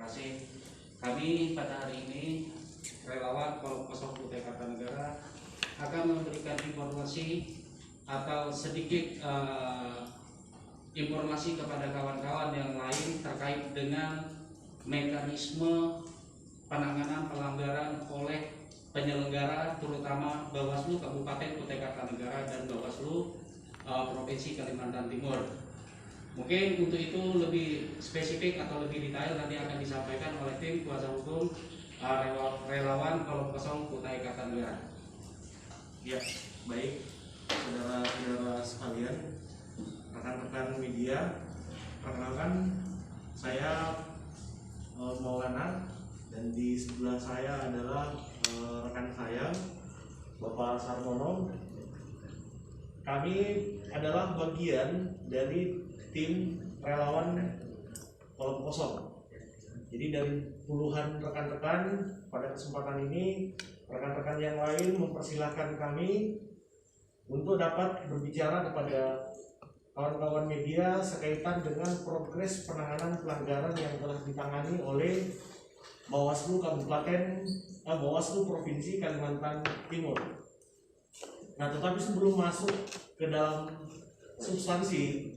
kasih. Kami pada hari ini relawan Kelompok 0 Kutai Kartanegara akan memberikan informasi atau sedikit informasi kepada kawan-kawan yang lain terkait dengan mekanisme penanganan pelanggaran oleh penyelenggara, terutama Bawaslu Kabupaten Kutai Kartanegara dan Bawaslu Provinsi Kalimantan Timur. Mungkin untuk itu lebih spesifik atau lebih detail nanti akan disampaikan oleh tim kuasa hukum relawan Kelompok 0 Kutai Kartanegara. Ya, baik, saudara-saudara sekalian, rekan-rekan media, perkenalkan saya Maulana, dan di sebelah saya adalah rekan saya Bapak Sarmono. Kami adalah bagian dari tim relawan Kelompok 0. Jadi dari puluhan rekan-rekan, pada kesempatan ini rekan-rekan yang lain mempersilahkan kami untuk dapat berbicara kepada kawan-kawan media sekaitan dengan progres penanganan pelanggaran yang telah ditangani oleh Bawaslu Provinsi Kalimantan Timur. Nah, tetapi sebelum masuk ke dalam substansi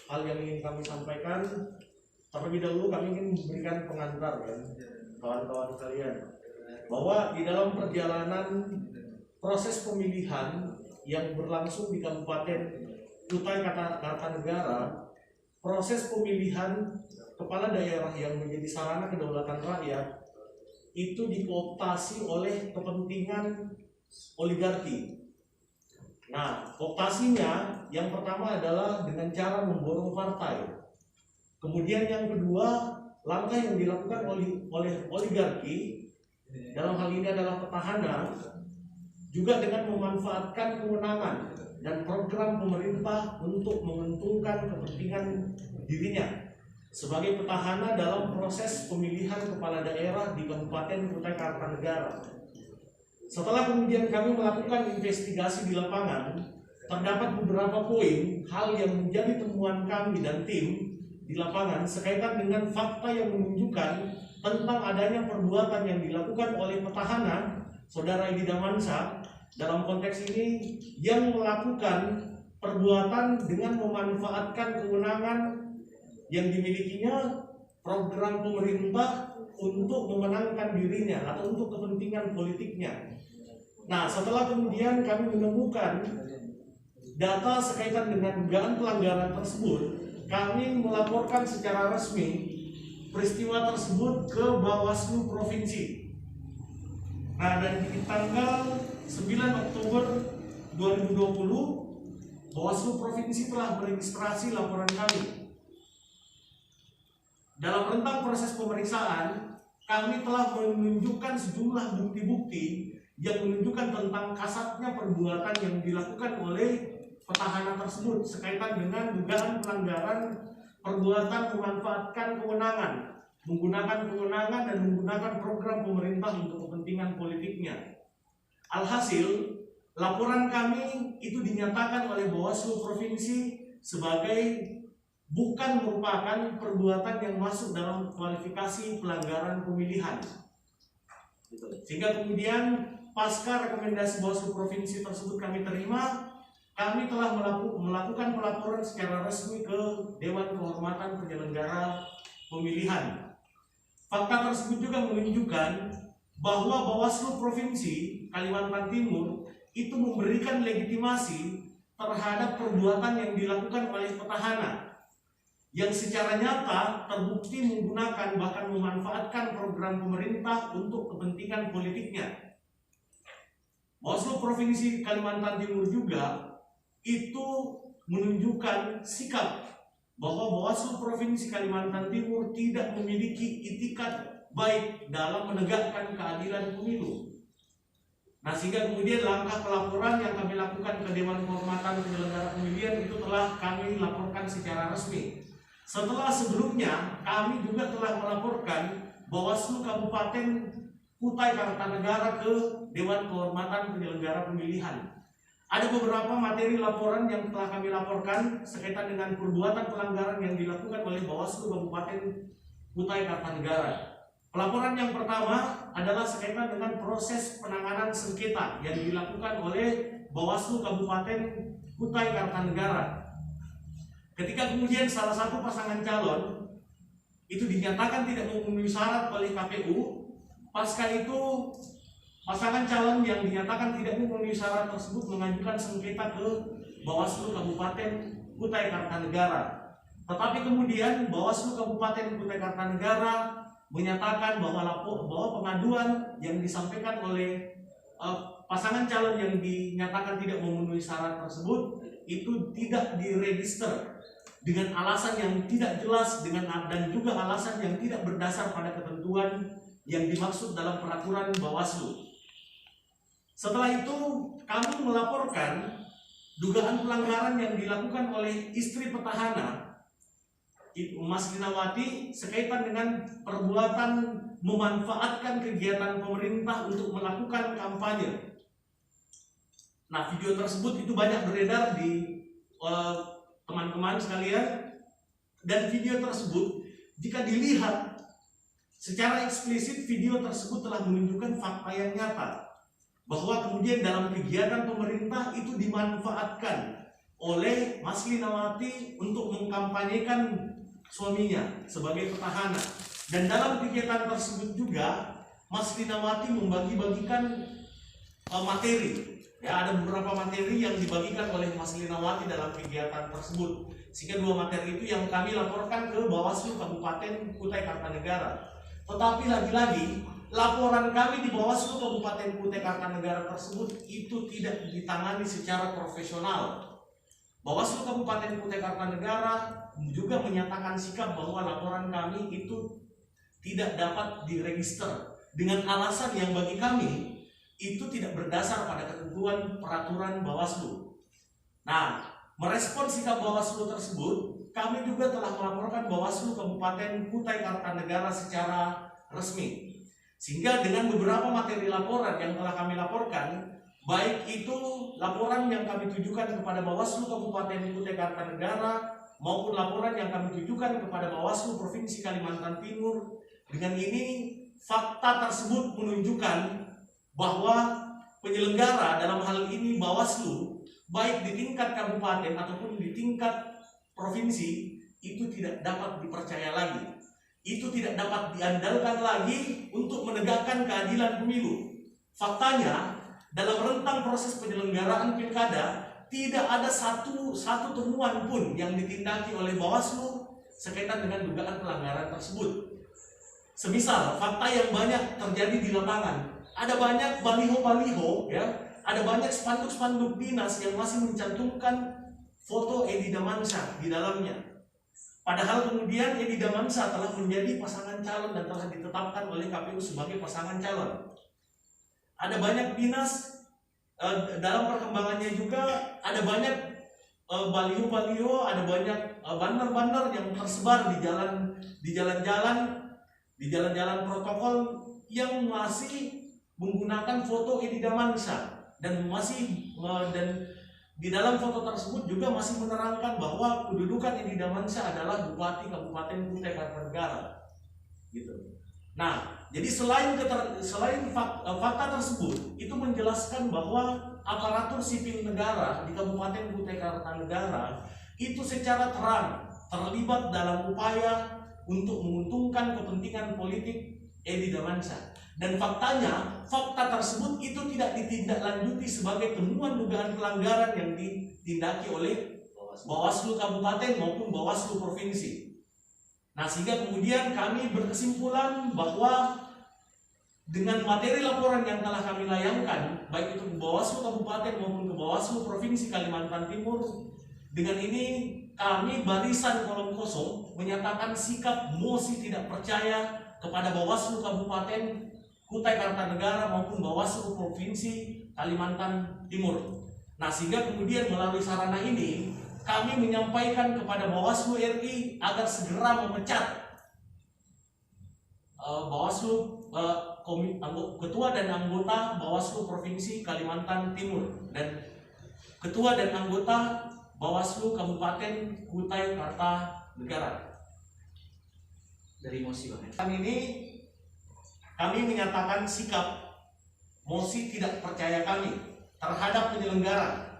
hal yang ingin kami sampaikan, terlebih dahulu kami ingin memberikan pengantar ya, kawan-kawan sekalian, bahwa di dalam perjalanan proses pemilihan yang berlangsung di Kabupaten Kutai Kartanegara, proses pemilihan kepala daerah yang menjadi sarana kedaulatan rakyat itu dikooptasi oleh kepentingan oligarki. Nah, kooptasinya yang pertama adalah dengan cara memborong partai. Kemudian yang kedua, langkah yang dilakukan oleh oligarki, dalam hal ini adalah petahana, juga dengan memanfaatkan kewenangan dan program pemerintah untuk menguntungkan kepentingan dirinya sebagai petahana dalam proses pemilihan kepala daerah di Kabupaten Kutai Kartanegara. Setelah kemudian kami melakukan investigasi di lapangan, terdapat beberapa poin hal yang menjadi temuan kami dan tim di lapangan sekaitan dengan fakta yang menunjukkan tentang adanya perbuatan yang dilakukan oleh petahana Saudara Edi Damansyah, dalam konteks ini yang melakukan perbuatan dengan memanfaatkan kewenangan yang dimilikinya program pemerintah untuk memenangkan dirinya atau untuk kepentingan politiknya. Nah, setelah kemudian kami menemukan data sekaitan dengan dugaan pelanggaran tersebut, kami melaporkan secara resmi peristiwa tersebut ke Bawaslu Provinsi. Nah, dan di tanggal 9 Oktober 2020, Bawaslu Provinsi telah meregistrasi laporan kami. Dalam rentang proses pemeriksaan, kami telah menunjukkan sejumlah bukti-bukti yang menunjukkan tentang kasatnya perbuatan yang dilakukan oleh petahana tersebut sekaitan dengan dugaan pelanggaran perbuatan memanfaatkan kewenangan, menggunakan kewenangan dan menggunakan program pemerintah untuk kepentingan politiknya. Alhasil, laporan kami itu dinyatakan oleh Bawaslu Provinsi sebagai bukan merupakan perbuatan yang masuk dalam kualifikasi pelanggaran pemilihan. Sehingga kemudian pasca rekomendasi Bawaslu Provinsi tersebut kami terima, kami telah melakukan pelaporan secara resmi ke Dewan Kehormatan Penyelenggara Pemilihan. Fakta tersebut juga menunjukkan bahwa Bawaslu Provinsi Kalimantan Timur itu memberikan legitimasi terhadap perbuatan yang dilakukan oleh petahana yang secara nyata terbukti menggunakan bahkan memanfaatkan program pemerintah untuk kepentingan politiknya. Bawaslu Provinsi Kalimantan Timur juga itu menunjukkan sikap bahwa Bawaslu Provinsi Kalimantan Timur tidak memiliki itikat baik dalam menegakkan keadilan pemilu. Nah, sehingga kemudian langkah pelaporan yang kami lakukan ke Dewan Kehormatan Penyelenggara Pemilihan itu telah kami laporkan secara resmi. Setelah sebelumnya kami juga telah melaporkan Bawaslu Kabupaten Kutai Kartanegara ke Dewan Kehormatan Penyelenggara Pemilihan. Ada beberapa materi laporan yang telah kami laporkan sekaitan dengan perbuatan pelanggaran yang dilakukan oleh Bawaslu Kabupaten Kutai Kartanegara. Pelaporan yang pertama adalah sekaitan dengan proses penanganan sengketa yang dilakukan oleh Bawaslu Kabupaten Kutai Kartanegara. Ketika kemudian salah satu pasangan calon itu dinyatakan tidak memenuhi syarat oleh KPU, pasca itu pasangan calon yang dinyatakan tidak memenuhi syarat tersebut mengajukan sengketa ke Bawaslu Kabupaten Kutai Kartanegara. Tetapi kemudian Bawaslu Kabupaten Kutai Kartanegara menyatakan bahwa pengaduan yang disampaikan oleh pasangan calon yang dinyatakan tidak memenuhi syarat tersebut itu tidak diregister dengan alasan yang tidak jelas dan juga alasan yang tidak berdasar pada ketentuan yang dimaksud dalam peraturan Bawaslu. Setelah itu kami melaporkan dugaan pelanggaran yang dilakukan oleh istri petahana Mas Linawati sekaitan dengan perbuatan memanfaatkan kegiatan pemerintah untuk melakukan kampanye. Nah, video tersebut itu banyak beredar di teman-teman sekalian, dan video tersebut jika dilihat secara eksplisit, video tersebut telah menunjukkan fakta yang nyata bahwa kemudian dalam kegiatan pemerintah itu dimanfaatkan oleh Mas Linawati untuk mengkampanyekan suaminya sebagai petahana. Dan dalam kegiatan tersebut juga Mas Linawati membagi-bagikan materi. Ya, ada beberapa materi yang dibagikan oleh Mas Linawati dalam kegiatan tersebut. Sehingga dua materi itu yang kami laporkan ke Bawaslu Kabupaten Kutai Kartanegara. Tetapi lagi-lagi laporan kami di Bawaslu Kabupaten Kutai Kartanegara tersebut itu tidak ditangani secara profesional. Bawaslu Kabupaten Kutai Kartanegara juga menyatakan sikap bahwa laporan kami itu tidak dapat diregister dengan alasan yang bagi kami itu tidak berdasar pada ketentuan peraturan Bawaslu. Nah, merespon sikap Bawaslu tersebut, kami juga telah melaporkan Bawaslu Kabupaten Kutai Kartanegara secara resmi. Sehingga dengan beberapa materi laporan yang telah kami laporkan, baik itu laporan yang kami tujukan kepada Bawaslu Kabupaten Kutai Kartanegara maupun laporan yang kami tujukan kepada Bawaslu Provinsi Kalimantan Timur, dengan ini fakta tersebut menunjukkan bahwa penyelenggara dalam hal ini Bawaslu, baik di tingkat kabupaten ataupun di tingkat provinsi, itu tidak dapat dipercaya lagi. Itu tidak dapat diandalkan lagi untuk menegakkan keadilan pemilu. Faktanya, dalam rentang proses penyelenggaraan pilkada, tidak ada satu temuan pun yang ditindaki oleh Bawaslu sekaitan dengan dugaan pelanggaran tersebut. Semisal fakta yang banyak terjadi di lapangan, ada banyak baliho-baliho, ya, ada banyak spanduk-spanduk dinas yang masih mencantumkan foto Edi Damansyah di dalamnya. Padahal kemudian Edi Damansyah telah menjadi pasangan calon dan telah ditetapkan oleh KPU sebagai pasangan calon. Ada banyak dinas, dalam perkembangannya juga ada banyak baliho-baliho, ada banyak banner-banner yang tersebar di jalan-jalan protokol yang masih menggunakan foto Edi Damansyah dan di dalam foto tersebut juga masih menerangkan bahwa kedudukan Edi Damansyah adalah Bupati Kabupaten Kutai Kartanegara, gitu. Nah, jadi selain fakta tersebut itu menjelaskan bahwa aparatur sipil negara di Kabupaten Kutai Kartanegara itu secara terang terlibat dalam upaya untuk menguntungkan kepentingan politik Edi Damansyah. Dan faktanya, fakta tersebut itu tidak ditindaklanjuti sebagai temuan dugaan pelanggaran yang ditindaki oleh Bawaslu Kabupaten maupun Bawaslu Provinsi. Nah, sehingga kemudian kami berkesimpulan bahwa dengan materi laporan yang telah kami layangkan, baik itu ke Bawaslu Kabupaten maupun ke Bawaslu Provinsi Kalimantan Timur, dengan ini kami barisan kolom kosong menyatakan sikap mosi tidak percaya kepada Bawaslu Kabupaten Kutai Kartanegara maupun Bawaslu Provinsi Kalimantan Timur. Nah, sehingga kemudian melalui sarana ini kami menyampaikan kepada Bawaslu RI agar segera memecat ketua dan anggota Bawaslu Provinsi Kalimantan Timur dan ketua dan anggota Bawaslu Kabupaten Kutai Kartanegara. Dari mosi, Bang. Ini kami menyatakan sikap mosi tidak percaya kami terhadap penyelenggara.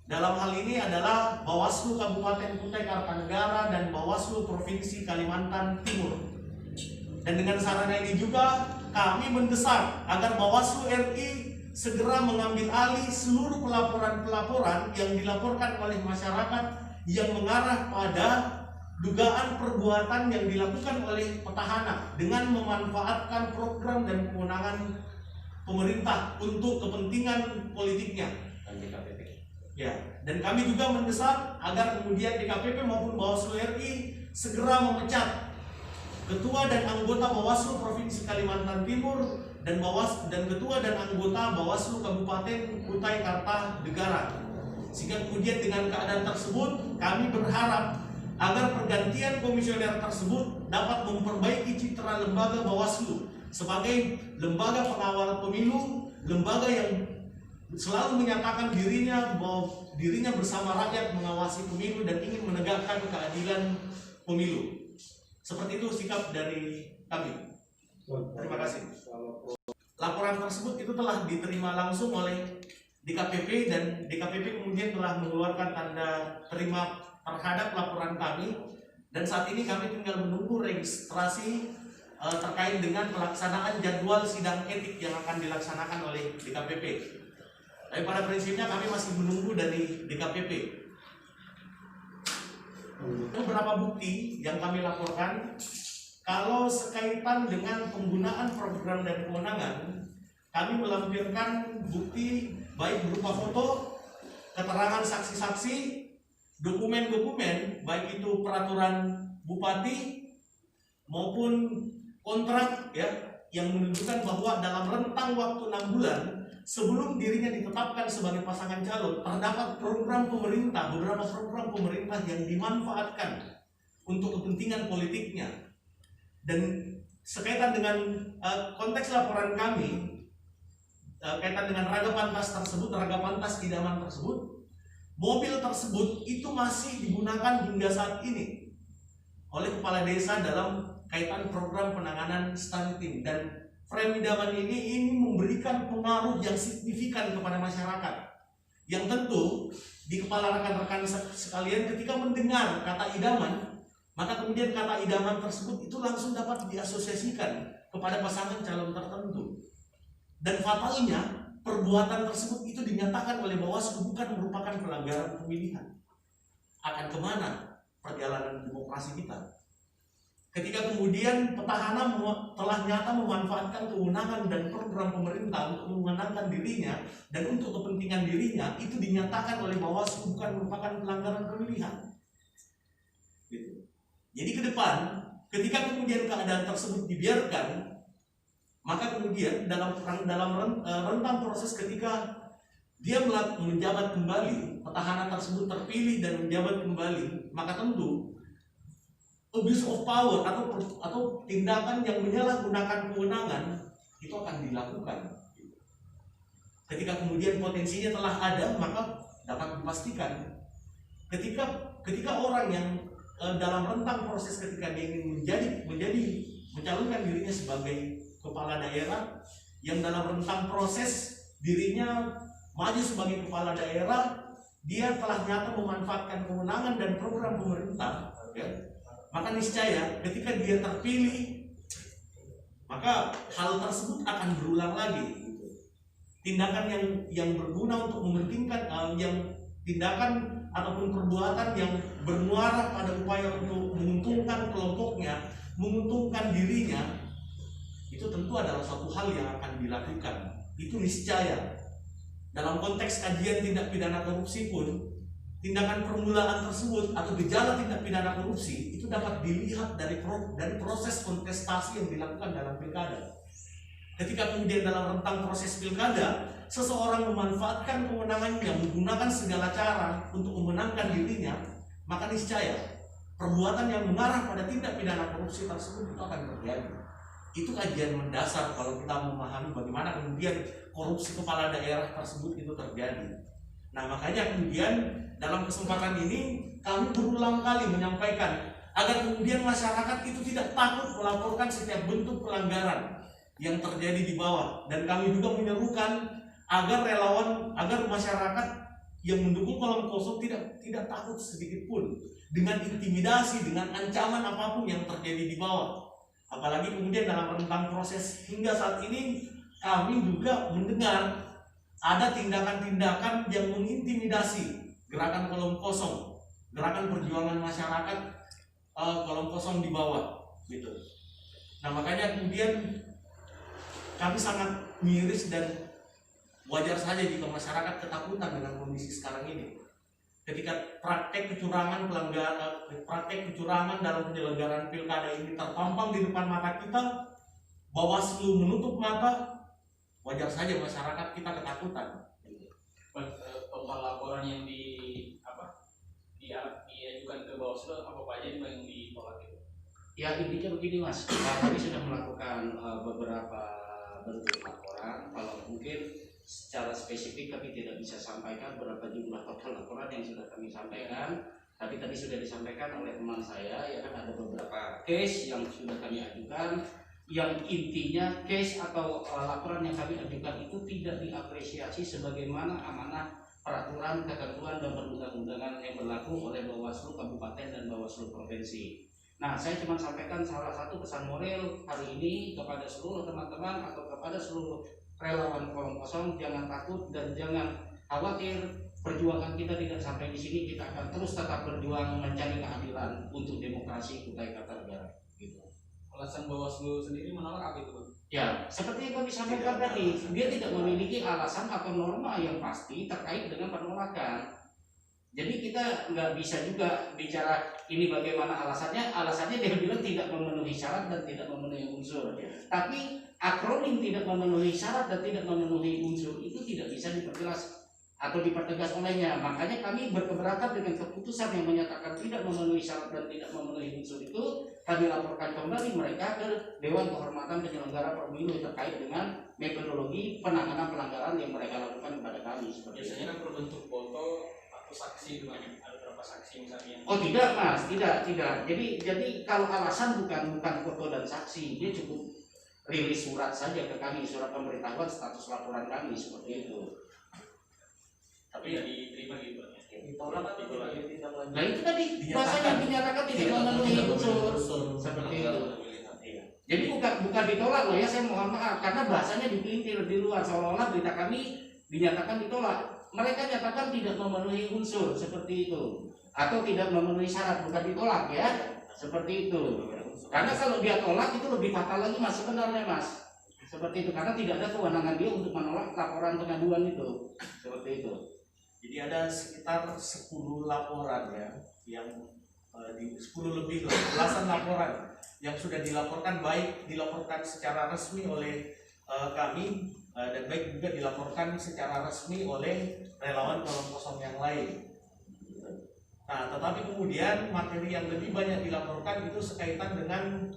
Dalam hal ini adalah Bawaslu Kabupaten Kutai Kartanegara dan Bawaslu Provinsi Kalimantan Timur. Dan dengan sarana ini juga kami mendesak agar Bawaslu RI segera mengambil alih seluruh pelaporan-pelaporan yang dilaporkan oleh masyarakat yang mengarah pada dugaan perbuatan yang dilakukan oleh petahana dengan memanfaatkan program dan kewenangan pemerintah untuk kepentingan politiknya. Ya, dan kami juga mendesak agar kemudian DKPP maupun Bawaslu RI segera memecat Ketua dan anggota Bawaslu Provinsi Kalimantan Timur dan Ketua dan anggota Bawaslu Kabupaten Kutai Kartanegara. Sehingga kemudian dengan keadaan tersebut kami berharap agar pergantian komisioner tersebut dapat memperbaiki citra lembaga Bawaslu sebagai lembaga pengawal pemilu, lembaga yang selalu menyatakan dirinya bersama rakyat mengawasi pemilu dan ingin menegakkan keadilan pemilu. Seperti itu sikap dari kami. Terima kasih. Laporan tersebut itu telah diterima langsung oleh DKPP dan DKPP kemudian telah mengeluarkan tanda terima terhadap laporan kami, dan saat ini kami tinggal menunggu registrasi terkait dengan pelaksanaan jadwal sidang etik yang akan dilaksanakan oleh DKPP. Tapi pada prinsipnya kami masih menunggu dari DKPP. Beberapa bukti yang kami laporkan, kalau sekaitan dengan penggunaan program dan kewenangan, kami melampirkan bukti baik berupa foto, keterangan saksi-saksi, dokumen-dokumen, baik itu peraturan bupati maupun kontrak ya, yang menunjukkan bahwa dalam rentang waktu 6 bulan sebelum dirinya ditetapkan sebagai pasangan calon, terdapat program pemerintah, beberapa program pemerintah yang dimanfaatkan untuk kepentingan politiknya. Dan sekaitan dengan konteks laporan kami, kaitan dengan raga pantas tersebut, raga pantas idaman tersebut, mobil tersebut itu masih digunakan hingga saat ini oleh kepala desa dalam kaitan program penanganan stunting, dan frame idaman ini memberikan pengaruh yang signifikan kepada masyarakat. Yang tentu di kepala rekan-rekan sekalian ketika mendengar kata idaman, maka kemudian kata idaman tersebut itu langsung dapat diasosiasikan kepada pasangan calon tertentu. Dan fatalnya perbuatan tersebut itu dinyatakan oleh Bawaslu bukan merupakan pelanggaran pemilihan. Akan kemana perjalanan demokrasi kita? Ketika kemudian petahana telah nyata memanfaatkan kewenangan dan program pemerintah untuk memenangkan dirinya dan untuk kepentingan dirinya, itu dinyatakan oleh Bawaslu bukan merupakan pelanggaran pemilihan. Gitu. Jadi ke depan, ketika kemudian keadaan tersebut dibiarkan, maka kemudian dalam rentang proses ketika dia menjabat kembali, petahana tersebut terpilih dan menjabat kembali, maka tentu abuse of power atau tindakan yang menyalahgunakan kewenangan itu akan dilakukan. Ketika kemudian potensinya telah ada, maka dapat dipastikan ketika orang yang dalam rentang proses ketika dia ingin mencalonkan dirinya sebagai kepala daerah, yang dalam rentang proses dirinya maju sebagai kepala daerah, dia telah nyata memanfaatkan kewenangan dan program pemerintah, ya, maka niscaya ketika dia terpilih, maka hal tersebut akan berulang lagi. Tindakan yang berguna untuk mementingkan tindakan ataupun perbuatan yang bermuara pada upaya untuk menguntungkan kelompoknya, menguntungkan dirinya, itu tentu adalah suatu hal yang akan dilakukan. Itu niscaya. Dalam konteks kajian tindak pidana korupsi pun, tindakan permulaan tersebut atau gejala tindak pidana korupsi itu dapat dilihat dari proses kontestasi yang dilakukan dalam pilkada. Ketika kemudian dalam rentang proses pilkada, seseorang memanfaatkan kewenangannya, menggunakan segala cara untuk memenangkan dirinya, maka niscaya perbuatan yang mengarah pada tindak pidana korupsi tersebut itu akan terjadi. Itu kajian mendasar kalau kita memahami bagaimana kemudian korupsi kepala daerah tersebut itu terjadi. Nah, makanya kemudian dalam kesempatan ini kami berulang kali menyampaikan agar kemudian masyarakat itu tidak takut melaporkan setiap bentuk pelanggaran yang terjadi di bawah. Dan kami juga menyerukan agar masyarakat yang mendukung kolom kosong tidak takut sedikit pun dengan intimidasi, dengan ancaman apapun yang terjadi di bawah. Apalagi kemudian dalam rentang proses hingga saat ini kami juga mendengar ada tindakan-tindakan yang mengintimidasi gerakan kolom kosong, gerakan perjuangan masyarakat kolom kosong di bawah gitu. Nah, makanya kemudian kami sangat miris dan wajar saja jika masyarakat ketakutan dengan kondisi sekarang ini. Ketika praktek kecurangan dalam penyelenggaraan pilkada ini terpampang di depan mata kita, Bawaslu menutup mata, wajar saja masyarakat kita ketakutan. Total laporan yang diajukan ke Bawaslu apa aja yang ditolak itu? Ya intinya begini Mas, kami sudah melakukan beberapa bentuk laporan. Kalau mungkin secara spesifik kami tidak bisa sampaikan berapa jumlah total laporan yang sudah kami sampaikan. Tapi tadi sudah disampaikan oleh teman saya, ya kan ada beberapa case yang sudah kami ajukan. Yang intinya case atau laporan yang kami ajukan itu tidak diapresiasi sebagaimana amanah peraturan, ketentuan dan perundang-undangan yang berlaku oleh Bawaslu Kabupaten dan Bawaslu Provinsi. Nah, saya cuma sampaikan salah satu pesan moral hari ini kepada seluruh teman-teman atau kepada seluruh relawan kolom kosong, jangan takut dan jangan khawatir. Perjuangan kita tidak sampai di sini, kita akan terus tetap berjuang mencari keadilan untuk demokrasi Kutai Kartanegara. Gitu. Alasan Bawaslu sendiri menolak apa itu, Bang? Ya, seperti yang kami sampaikan tadi, dia tidak memiliki alasan atau norma yang pasti terkait dengan penolakan. Jadi kita nggak bisa juga bicara ini bagaimana alasannya. Alasannya dia bilang tidak memenuhi syarat dan tidak memenuhi unsur. Tapi akronim tidak memenuhi syarat dan tidak memenuhi unsur itu tidak bisa diperjelas atau dipertegas olehnya. Makanya kami berkeberatan dengan keputusan yang menyatakan tidak memenuhi syarat dan tidak memenuhi unsur itu. Kami laporkan kembali mereka ke Dewan Kehormatan Penyelenggara Pemilu terkait dengan metodologi penanganan pelanggaran yang mereka lakukan kepada kami. Biasanya kan berbentuk foto atau saksi, ada berapa saksi misalnya? Oh tidak Mas, tidak. Jadi kalau alasan bukan foto dan saksi, dia cukup rilis surat saja ke kami, surat pemberitahuan status laporan kami seperti itu. Tapi ya diterima gitu. Ditolak atau tidak lanjut? Nah itu tadi bahasanya dinyatakan tidak memenuhi unsur seperti itu. Jadi bukan ditolak loh ya, saya mohon maaf karena bahasanya dipelintir di luar seolah-olah berita kami dinyatakan ditolak. Mereka nyatakan tidak memenuhi unsur seperti itu atau tidak memenuhi syarat, bukan ditolak ya, seperti itu. Karena kalau dia tolak itu lebih fatal lagi Mas sebenarnya Mas, seperti itu karena tidak ada kewenangan dia untuk menolak laporan pengaduan itu, seperti itu. Jadi ada sekitar 10 laporan ya, yang di 10 lebih belasan laporan yang sudah dilaporkan, baik dilaporkan secara resmi oleh kami dan baik juga dilaporkan secara resmi oleh relawan kolom kosong yang lain. Nah, tetapi kemudian materi yang lebih banyak dilaporkan itu sekaitan dengan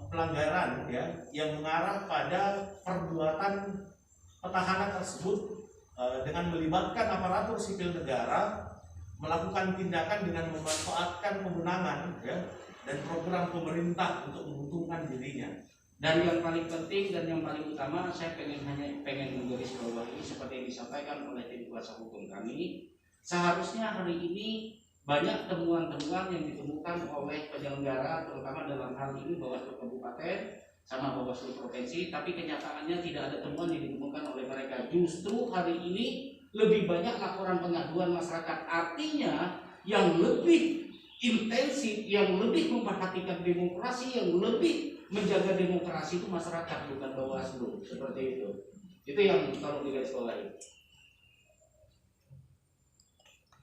pelanggaran ya, yang mengarah pada perbuatan petahana tersebut dengan melibatkan aparatur sipil negara melakukan tindakan dengan memanfaatkan kewenangan ya, dan program pemerintah untuk menguntungkan dirinya. Dan yang paling penting dan yang paling utama, saya pengen menggarisbawahi seperti yang disampaikan oleh tim kuasa hukum kami. Seharusnya hari ini banyak temuan-temuan yang ditemukan oleh penyelenggara, terutama dalam hal ini Bawaslu Kabupaten sama Bawaslu Provinsi, tapi kenyataannya tidak ada temuan yang ditemukan oleh mereka. Justru hari ini lebih banyak laporan pengaduan masyarakat. Artinya yang lebih intensif, yang lebih memperhatikan demokrasi, yang lebih menjaga demokrasi itu masyarakat, bukan Bawaslu, seperti itu. Itu yang kalau digarisbawahi.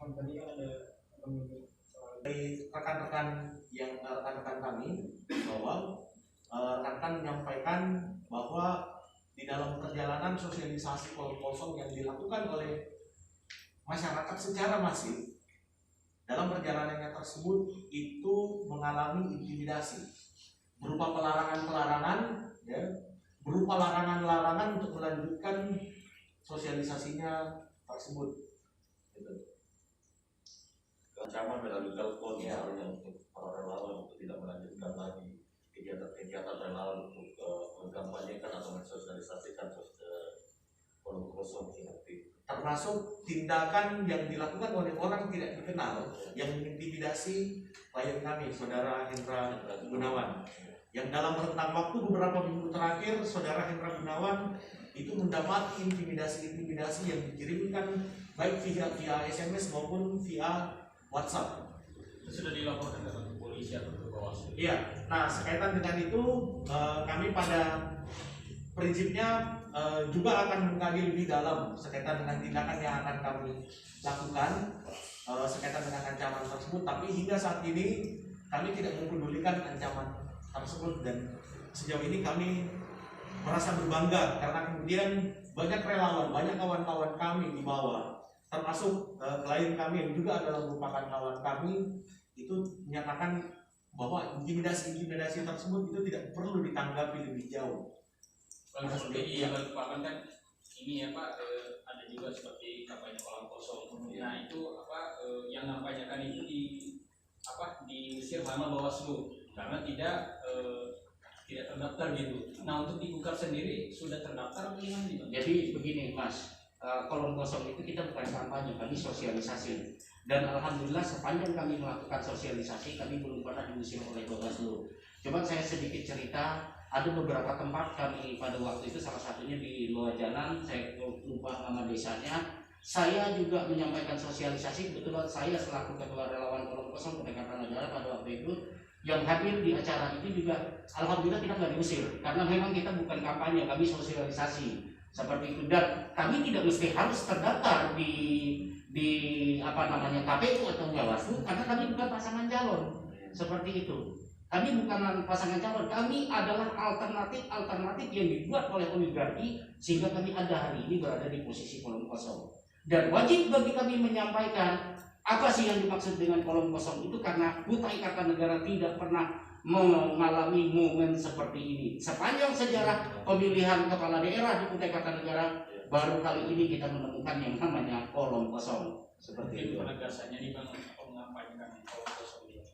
Tadi kan ada dari rekan-rekan kami bahwa rekan menyampaikan bahwa di dalam perjalanan sosialisasi kolom kosong yang dilakukan oleh masyarakat secara masif, dalam perjalanannya tersebut itu mengalami intimidasi berupa pelarangan-pelarangan ya, berupa larangan-larangan untuk melanjutkan sosialisasinya tersebut gitu. ancaman melalui telepon misalnya untuk para relawan untuk tidak melanjutkan lagi kegiatan-kegiatan relawan untuk mengkampanyekan atau mensosialisasikan kolom kosong ini. Termasuk tindakan yang dilakukan oleh orang tidak dikenal yang mengintimidasi klien kami, Saudara Hendra Gunawan. Yang dalam rentang waktu beberapa minggu terakhir, Saudara Hendra Gunawan itu mendapati intimidasi-intimidasi yang dikirimkan baik via SMS maupun via WhatsApp. Itu sudah dilaporkan ke polisi atau ke Bawaslu? Iya. Nah, sekaitan dengan itu kami pada prinsipnya juga akan mengkaji lebih dalam sekaitan dengan tindakan yang akan kami lakukan sekaitan dengan ancaman tersebut. Tapi hingga saat ini kami tidak mempedulikan ancaman tersebut, dan sejauh ini kami merasa berbangga karena kemudian banyak relawan, banyak kawan-kawan kami di bawah, termasuk klien kami yang juga adalah merupakan kawan kami, itu menyatakan bahwa intimidasi tersebut itu tidak perlu ditanggapi lebih jauh. Kalau seperti di Balikpapan kan ini ya Pak, ada juga seperti kampanye kolam kosong. Nah itu yang nampanyakan itu diusir sama Bawaslu karena tidak terdaftar gitu. Nah untuk di Bukar sendiri sudah terdaftar bagaimana nih Bang? Jadi begini Mas, kolom kosong itu kita bukan kampanye, kami sosialisasi. Dan alhamdulillah sepanjang kami melakukan sosialisasi kami belum pernah diusir oleh Bawaslu. Coba saya sedikit cerita, ada beberapa tempat kami pada waktu itu, salah satunya di Loajanan, saya lupa nama desanya. Saya juga menyampaikan sosialisasi, kebetulan saya selaku ketua relawan kolom kosong pendekatan negara pada waktu itu yang hadir di acara itu juga alhamdulillah kita nggak diusir karena memang kita bukan kampanye, kami sosialisasi seperti itu, dan kami tidak mesti harus terdaftar di KPU atau Bawaslu karena kami bukan pasangan calon seperti itu. Kami bukan pasangan calon, kami adalah alternatif yang dibuat oleh oligarki sehingga kami ada hari ini berada di posisi kolom kosong. Dan wajib bagi kami menyampaikan apa sih yang dimaksud dengan kolom kosong itu, karena Kutai Kartanegara tidak pernah mengalami momen seperti ini. Sepanjang sejarah pemilihan kepala daerah di Kutai Kartanegara, baru kali ini kita menemukan yang namanya kolom kosong. Seperti itu. Penegasannya nih Bang, mengampanyekan kolom kosong ini.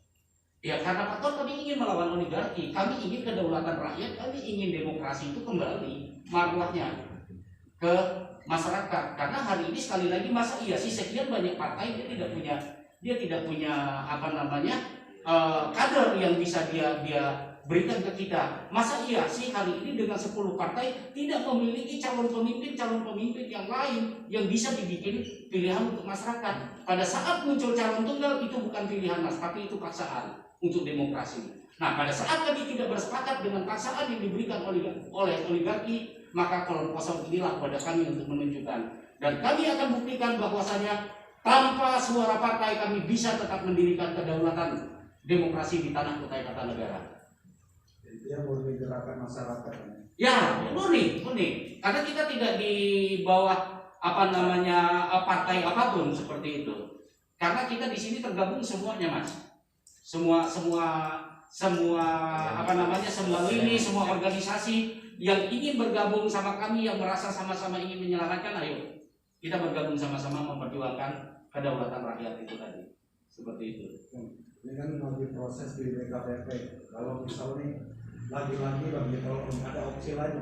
Ya karena faktor kami ingin melawan oligarki, kami ingin kedaulatan rakyat, kami ingin demokrasi itu kembali marwahnya ke masyarakat. Karena hari ini sekali lagi masa iya sih sekian banyak partai dia tidak punya kader yang bisa dia berikan ke kita. Masa iya sih hari ini dengan 10 partai tidak memiliki calon pemimpin yang lain yang bisa dibikin pilihan untuk masyarakat. Pada saat muncul calon tunggal itu bukan pilihan Mas, tapi itu paksaan untuk demokrasi. Nah pada saat kami tidak bersepakat dengan paksaan yang diberikan oleh oligarki, maka kolom kosong inilah pada kami untuk menunjukkan, dan kami akan buktikan bahwasanya tanpa suara partai kami bisa tetap mendirikan kedaulatan demokrasi di tanah Kutai Kartanegara. Itu yang murni gerakan masyarakat. Ya, murni. Karena kita tidak di bawah partai apapun seperti itu. Karena kita di sini tergabung semuanya, Mas. Semua lini, semua organisasi yang ingin bergabung sama kami, yang merasa sama-sama ingin menyelamatkan, ayo kita bergabung sama-sama memperjuangkan kedaulatan rakyat itu tadi. Seperti itu. Ini kan lagi proses di BKPP. Kalau misalnya lagi-lagi bagi kalau ada opsi lain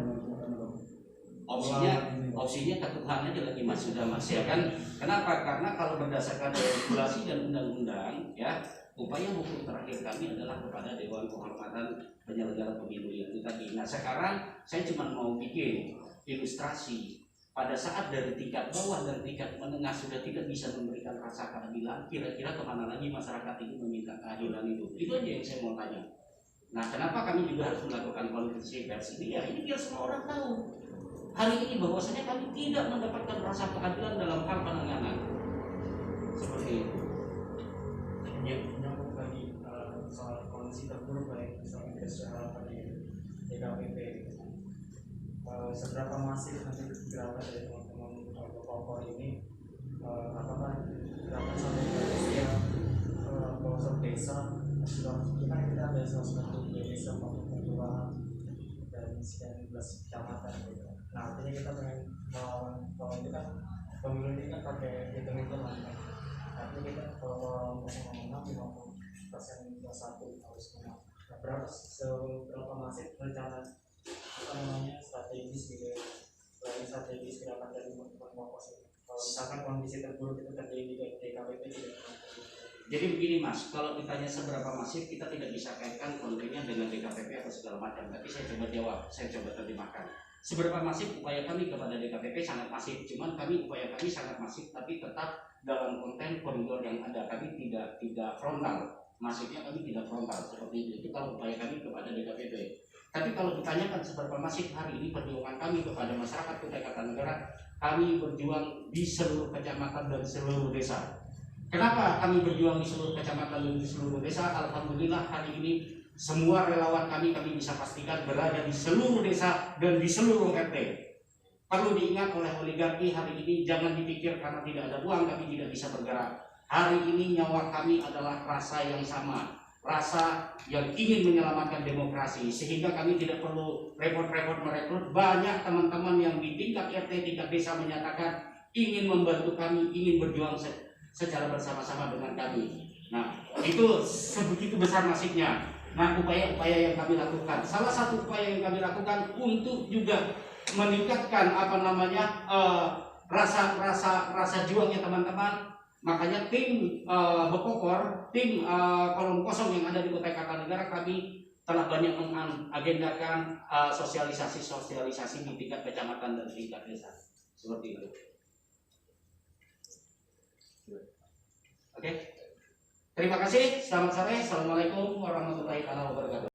opsinya ketuhanan aja lagi Mas, sudah Mas ya kan. Kenapa? Karena kalau berdasarkan regulasi dan undang-undang ya, upaya hukum terakhir kami adalah kepada Dewan Kehormatan Penyelenggara Pemilu yang itu tadi. Nah sekarang saya cuma mau bikin ilustrasi. Pada saat dari tingkat bawah dan tingkat menengah sudah tidak bisa memberikan rasa keadilan, kira-kira kemana lagi masyarakat ini meminta keadilan itu? Itu aja yang saya mau tanya. Nah, kenapa kami juga harus melakukan konferensi pers ini? Ya, ini biar semua orang tahu hari ini bahwasanya kami tidak mendapatkan rasa keadilan dalam hal penanganan seperti itu. Menyambung lagi soal kondisi terburuk baik misalnya kesehatan di DKPP, seberapa masif nanti gerakan dari teman-teman kelompok ini, apakah gerakan sampai ke usia pelosok desa sudah kita ada 190 desa 40 kelurahan dan sekian 11 kecamatan gitu. Nah artinya kita pengen melawan, kalau itu kan pemilu ini kan pakai hitung-hitungan kan. Tapi kita kalau 0,6 50% plus 1 harus menang. Nah, seberapa masif rencana strategis gitu ya, selain strategis gerakan dari teman-teman Kompos ini? Kalau misalkan kondisi terburuk itu terjadi di DKPP tidak pernah terjadi. Jadi begini Mas, kalau ditanya seberapa masif, kita tidak bisa kaitkan kontennya dengan DKPP atau segala macam. Tapi saya coba jawab, saya coba terjemahkan. Seberapa masif upaya kami kepada DKPP sangat masif. Cuman upaya kami sangat masif, tapi tetap dalam konten koridor yang ada. Kami tidak frontal. Masifnya kami tidak frontal seperti itu. Itu kalau upaya kami kepada DKPP. Tapi kalau ditanyakan seberapa masif hari ini perjuangan kami kepada masyarakat Kutai Kartanegara, kami berjuang di seluruh kecamatan dan seluruh desa. Kenapa kami berjuang di seluruh kecamatan dan di seluruh desa? Alhamdulillah hari ini semua relawan kami bisa pastikan berada di seluruh desa dan di seluruh RT. Perlu diingat oleh oligarki hari ini, jangan dipikir karena tidak ada uang kami tidak bisa bergerak. Hari ini nyawa kami adalah rasa yang sama, rasa yang ingin menyelamatkan demokrasi, sehingga kami tidak perlu repot-repot merekrut. Banyak teman-teman yang di tingkat RT, tingkat desa menyatakan ingin membantu kami, ingin berjuang secara bersama-sama dengan kami. Nah, itu sebegitu besar masifnya. Nah, upaya-upaya yang kami lakukan, salah satu upaya yang kami lakukan untuk juga meningkatkan rasa juangnya teman-teman. Makanya tim Bepokor, tim kolom kosong yang ada di Kutai Kartanegara, kami telah banyak mengagendakan sosialisasi di tingkat kecamatan dan tingkat desa. Seperti itu. Oke. Terima kasih. Selamat sore. Assalamualaikum warahmatullahi wabarakatuh.